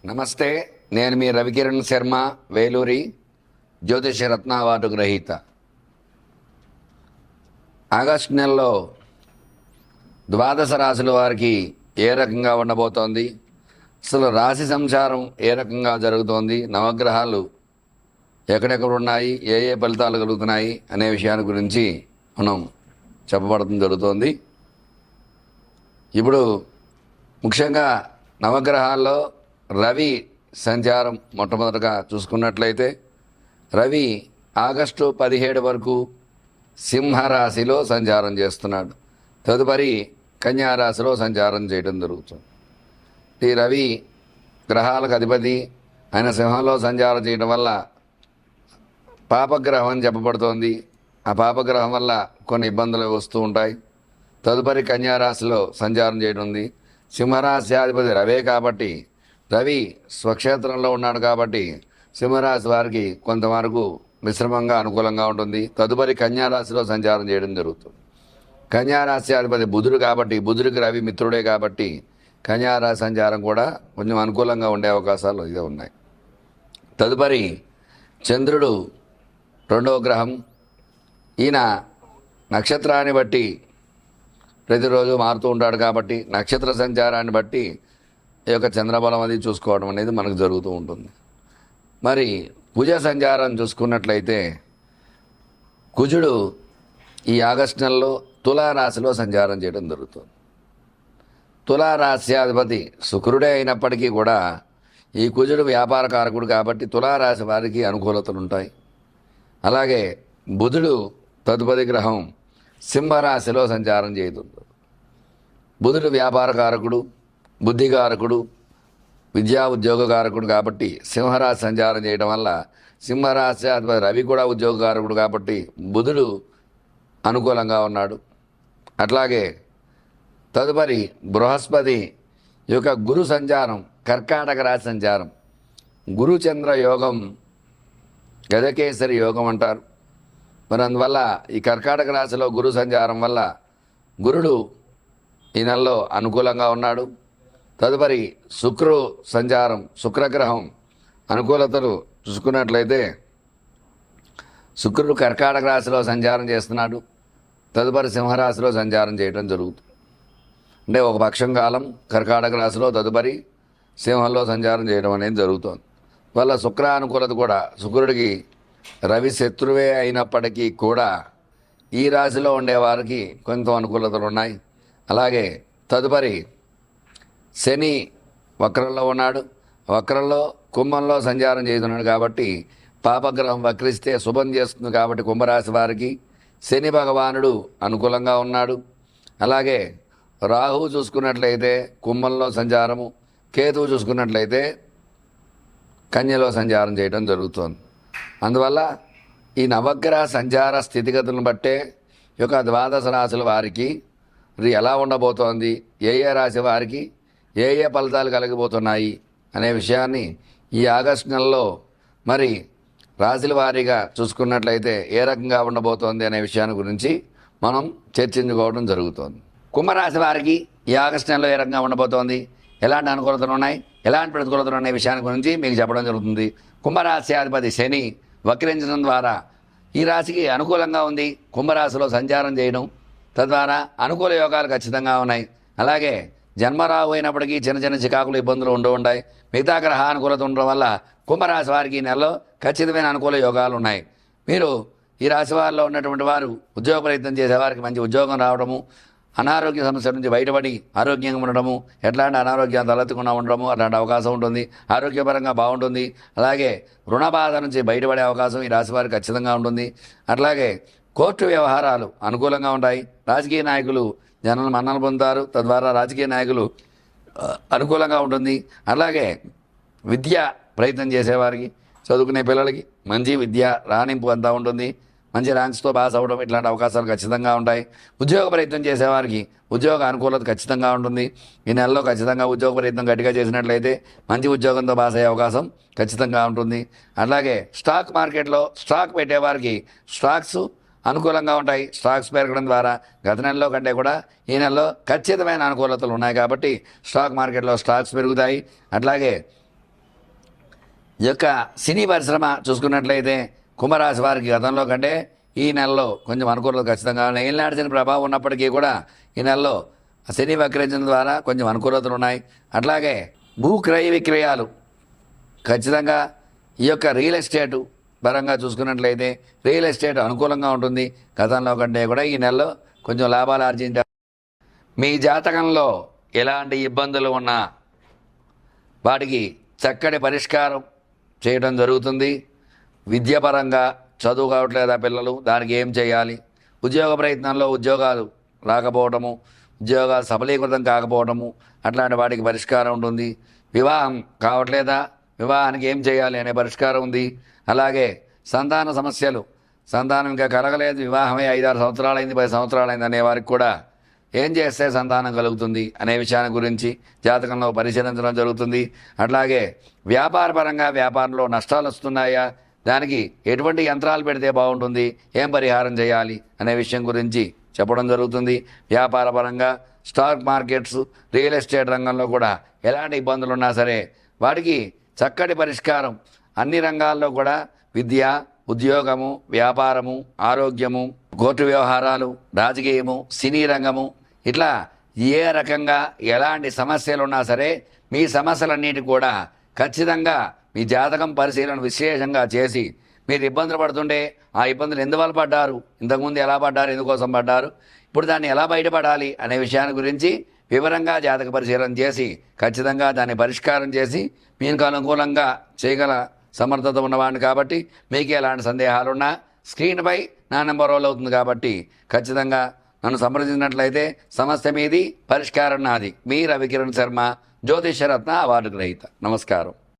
నమస్తే, నేను మీ రవికిరణ్ శర్మ, వేలూరి, జ్యోతిష రత్న అవార్డు గ్రహీత. ఆగస్టు నెలలో ద్వాదశ రాశుల వారికి ఏ రకంగా ఉండబోతోంది, అసలు రాశి సంచారం ఏ రకంగా జరుగుతోంది, నవగ్రహాలు ఎక్కడెక్కడ ఉన్నాయి, ఏ ఏ ఫలితాలు కలుగుతున్నాయి అనే విషయాన్ని గురించి మనం చెప్పబడటం జరుగుతోంది. ఇప్పుడు ముఖ్యంగా నవగ్రహాల్లో రవి సంచారం మొట్టమొదటగా చూసుకున్నట్లయితే రవి ఆగస్టు 17 వరకు సింహరాశిలో సంచారం చేస్తున్నాడు. తదుపరి కన్యారాశిలో సంచారం చేయడం జరుగుతుంది. ఈ రవి గ్రహాలకు అధిపతి, ఆయన సింహంలో సంచారం చేయడం వల్ల పాపగ్రహం అని చెప్పబడుతోంది. ఆ పాపగ్రహం వల్ల కొన్ని ఇబ్బందులు వస్తూ ఉంటాయి. తదుపరి కన్యారాశిలో సంచారం చేయడం ఉంది. సింహరాశి అధిపతి రవే కాబట్టి, రవి స్వక్షేత్రంలో ఉన్నాడు కాబట్టి సింహరాశి వారికి కొంతవరకు మిశ్రమంగా అనుకూలంగా ఉంటుంది. తదుపరి కన్యారాశిలో సంచారం చేయడం జరుగుతుంది. కన్యారాశి అధిపతి బుధుడు కాబట్టి, బుధుడికి రవి మిత్రుడే కాబట్టి కన్యారాశి సంచారం కూడా కొంచెం అనుకూలంగా ఉండే అవకాశాలు ఇదే ఉన్నాయి. తదుపరి చంద్రుడు రెండవ గ్రహం. ఈయన నక్షత్రాన్ని బట్టి ప్రతిరోజు మారుతూ ఉంటాడు కాబట్టి నక్షత్ర సంచారాన్ని బట్టి ఈ యొక్క చంద్రబలం అది చూసుకోవడం అనేది మనకు జరుగుతూ ఉంటుంది. మరి కుజ సంచారం చూసుకున్నట్లయితే కుజుడు ఈ ఆగస్టు నెలలో తులారాశిలో సంచారం చేయడం జరుగుతుంది. తులారాశ్యాధిపతి శుక్రుడే అయినప్పటికీ కూడా ఈ కుజుడు వ్యాపార కారకుడు కాబట్టి తులారాశి వారికి అనుకూలతలు ఉంటాయి. అలాగే బుధుడు తదుపరి గ్రహం సింహరాశిలో సంచారం చేస్తుంది. బుధుడు వ్యాపార కారకుడు, బుద్ధికారకుడు, విద్యా ఉద్యోగకారకుడు కాబట్టి సింహరాశి సంచారం చేయడం వల్ల సింహరాశి అధిపతి రవి కూడా ఉద్యోగకారకుడు కాబట్టి బుధుడు అనుకూలంగా ఉన్నాడు. అట్లాగే తదుపరి బృహస్పతి యొక్క గురు సంచారం, కర్కాటక రాశి సంచారం, గురుచంద్ర యోగం, గజకేసరి యోగం అంటారు. మరి అందువల్ల ఈ కర్కాటక రాశిలో గురు సంచారం వల్ల గురుడు ఈ నెలలో అనుకూలంగా ఉన్నాడు. తదుపరి శుక్రు సంచారం, శుక్రగ్రహం అనుకూలతలు చూసుకున్నట్లయితే శుక్రుడు కర్కాటక రాశిలో సంచారం చేస్తున్నాడు. తదుపరి సింహరాశిలో సంచారం చేయడం జరుగుతుంది. అంటే ఒక పక్షం కాలం కర్కాటక రాశిలో, తదుపరి సింహంలో సంచారం చేయడం అనేది జరుగుతుంది. వల్ల శుక్ర అనుకూలత కూడా, శుక్రుడికి రవి శత్రువే అయినప్పటికీ కూడా ఈ రాశిలో ఉండేవారికి కొంత అనుకూలతలు ఉన్నాయి. అలాగే తదుపరి శని వక్రంలో ఉన్నాడు. వక్రంలో కుంభంలో సంచారం చేస్తున్నాడు కాబట్టి పాపగ్రహం వక్రిస్తే శుభం చేస్తుంది కాబట్టి కుంభరాశి వారికి శని భగవానుడు అనుకూలంగా ఉన్నాడు. అలాగే రాహువు చూసుకున్నట్లయితే కుంభంలో సంచారము, కేతువు చూసుకున్నట్లయితే కన్యలో సంచారం చేయడం జరుగుతుంది. అందువల్ల ఈ నవగ్రహ సంచార స్థితిగతులను బట్టే ఈ యొక్క ద్వాదశ రాశుల వారికి ఎలా ఉండబోతోంది, ఏ ఏ రాశి వారికి ఏ ఏ ఫలితాలు కలిగిపోతున్నాయి అనే విషయాన్ని ఈ ఆగస్టు నెలలో మరి రాశుల వారీగా చూసుకున్నట్లయితే ఏ రకంగా ఉండబోతోంది అనే విషయాన్ని గురించి మనం చర్చించుకోవడం జరుగుతోంది. కుంభరాశి వారికి ఈ ఆగస్టు నెలలో ఏ రకంగా ఉండబోతోంది, ఎలాంటి అనుకూలతలు ఉన్నాయి, ఎలాంటి ప్రతికూలతలు అనే విషయాన్ని గురించి మీకు చెప్పడం జరుగుతుంది. కుంభరాశి అధిపతి శని వక్రించడం ద్వారా ఈ రాశికి అనుకూలంగా ఉంది. కుంభరాశిలో సంచారం చేయడం తద్వారా అనుకూల యోగాలు ఖచ్చితంగా ఉన్నాయి. అలాగే జన్మరావు అయినప్పటికీ చిన్న చిన్న చికాకులు, ఇబ్బందులు ఉంటాయి. మిగతా గ్రహ అనుకూలత ఉండడం వల్ల కుంభరాశి వారికి ఈ నెలలో ఖచ్చితమైన అనుకూల యోగాలు ఉన్నాయి. మీరు ఈ రాశి వారిలో ఉన్నటువంటి వారు ఉద్యోగ ప్రయత్నం చేసేవారికి మంచి ఉద్యోగం రావడము, అనారోగ్య సమస్యల నుంచి బయటపడి ఆరోగ్యంగా ఉండడము, ఎట్లాంటి అనారోగ్యాలు తలెత్తకుండా ఉండడము అట్లాంటి అవకాశం ఉంటుంది. ఆరోగ్యపరంగా బాగుంటుంది. అలాగే రుణ బాధ నుంచి బయటపడే అవకాశం ఈ రాశి వారికి ఖచ్చితంగా ఉంటుంది. అట్లాగే కోర్టు వ్యవహారాలు అనుకూలంగా ఉంటాయి. రాజకీయ నాయకులు జనాలు మన్నలు పొందుతారు. తద్వారా రాజకీయ నాయకులు అనుకూలంగా ఉంటుంది. అలాగే విద్య ప్రయత్నం చేసేవారికి, చదువుకునే పిల్లలకి మంచి విద్య రాణింపు అంతా ఉంటుంది. మంచి ర్యాంక్స్తో పాస్ అవ్వడం ఇట్లాంటి అవకాశాలు ఖచ్చితంగా ఉంటాయి. ఉద్యోగ ప్రయత్నం చేసేవారికి ఉద్యోగ అనుకూలత ఖచ్చితంగా ఉంటుంది. ఈ నెలలో ఖచ్చితంగా ఉద్యోగ ప్రయత్నం గట్టిగా చేసినట్లయితే మంచి ఉద్యోగంతో పాస్ అయ్యే అవకాశం ఖచ్చితంగా ఉంటుంది. అలాగే స్టాక్ మార్కెట్లో స్టాక్ పెట్టేవారికి స్టాక్స్ అనుకూలంగా ఉంటాయి. స్టాక్స్ పెరగడం ద్వారా గత నెలలో కంటే కూడా ఈ నెలలో ఖచ్చితమైన అనుకూలతలు ఉన్నాయి కాబట్టి స్టాక్ మార్కెట్లో స్టాక్స్ పెరుగుతాయి. అట్లాగే ఈ యొక్క సినీ పరిశ్రమ చూసుకున్నట్లయితే కుంభరాశి వారికి గతంలో కంటే ఈ నెలలో కొంచెం అనుకూలత ఖచ్చితంగా ఉన్నాయి. ఏలినాటి శని ప్రభావం ఉన్నప్పటికీ కూడా ఈ నెలలో శని వక్రించడం ద్వారా కొంచెం అనుకూలతలు ఉన్నాయి. అట్లాగే భూ క్రయ విక్రయాలు ఖచ్చితంగా ఈ యొక్క రియల్ ఎస్టేటు పరంగా చూసుకున్నట్లయితే రియల్ ఎస్టేట్ అనుకూలంగా ఉంటుంది. గతంలో కంటే కూడా ఈ నెలలో కొంచెం లాభాలు ఆర్జించారు. మీ జాతకంలో ఎలాంటి ఇబ్బందులు ఉన్నా వాటికి చక్కటి పరిష్కారం చేయడం జరుగుతుంది. విద్యాపరంగా చదువు కావట్లేదా పిల్లలు, దానికి ఏం చేయాలి, ఉద్యోగ ప్రయత్నంలో ఉద్యోగాలు రాకపోవటము, ఉద్యోగాలు సఫలీకృతం కాకపోవటము, అట్లాంటి వాటికి పరిష్కారం ఉంటుంది. వివాహం కావట్లేదా, వివాహానికి ఏం చేయాలి అనే పరిష్కారం ఉంది. అలాగే సంతాన సమస్యలు, సంతానం ఇంకా కలగలేదు, వివాహమే 5-6 సంవత్సరాలైంది, 10 సంవత్సరాలైంది అనే వారికి కూడా ఏం చేస్తే సంతానం కలుగుతుంది అనే విషయాన్ని గురించి జాతకంలో పరిశీలించడం జరుగుతుంది. అట్లాగే వ్యాపారపరంగా వ్యాపారంలో నష్టాలు వస్తున్నాయా, దానికి ఎటువంటి యంత్రాలు పెడితే బాగుంటుంది, ఏం పరిహారం చేయాలి అనే విషయం గురించి చెప్పడం జరుగుతుంది. వ్యాపారపరంగా స్టాక్ మార్కెట్స్, రియల్ ఎస్టేట్ రంగంలో కూడా ఎలాంటి ఇబ్బందులు ఉన్నా సరే వాటికి చక్కటి పరిష్కారం అన్ని రంగాల్లో కూడా విద్య, ఉద్యోగము, వ్యాపారము, ఆరోగ్యము, కోర్టు వ్యవహారాలు, రాజకీయము, సినీ రంగము, ఇట్లా ఏ రకంగా ఎలాంటి సమస్యలు ఉన్నా సరే మీ సమస్యలన్నిటి కూడా ఖచ్చితంగా మీ జాతకం పరిశీలన విశేషంగా చేసి మీరు ఇబ్బందులు పడుతుంటే ఆ ఇబ్బందులు ఎందువల్ల పడ్డారు, ఇంతకుముందు ఎలా పడ్డారు, ఎందుకోసం పడ్డారు, ఇప్పుడు దాన్ని ఎలా బయటపడాలి అనే విషయాన్ని గురించి వివరంగా జాతక పరిశీలన చేసి ఖచ్చితంగా దాన్ని పరిష్కారం చేసి మీకు అనుకూలంగా చేయగల సమర్థత ఉన్నవాడిని కాబట్టి మీకు ఎలాంటి సందేహాలున్నా స్క్రీన్పై నా నెంబర్ రోల్ అవుతుంది కాబట్టి ఖచ్చితంగా నన్ను సంప్రదించినట్లయితే సమస్య మీది, పరిష్కారం నాది. మీ రవికిరణ్ శర్మ, జ్యోతిషరత్న అవార్డు గ్రహీత. నమస్కారం.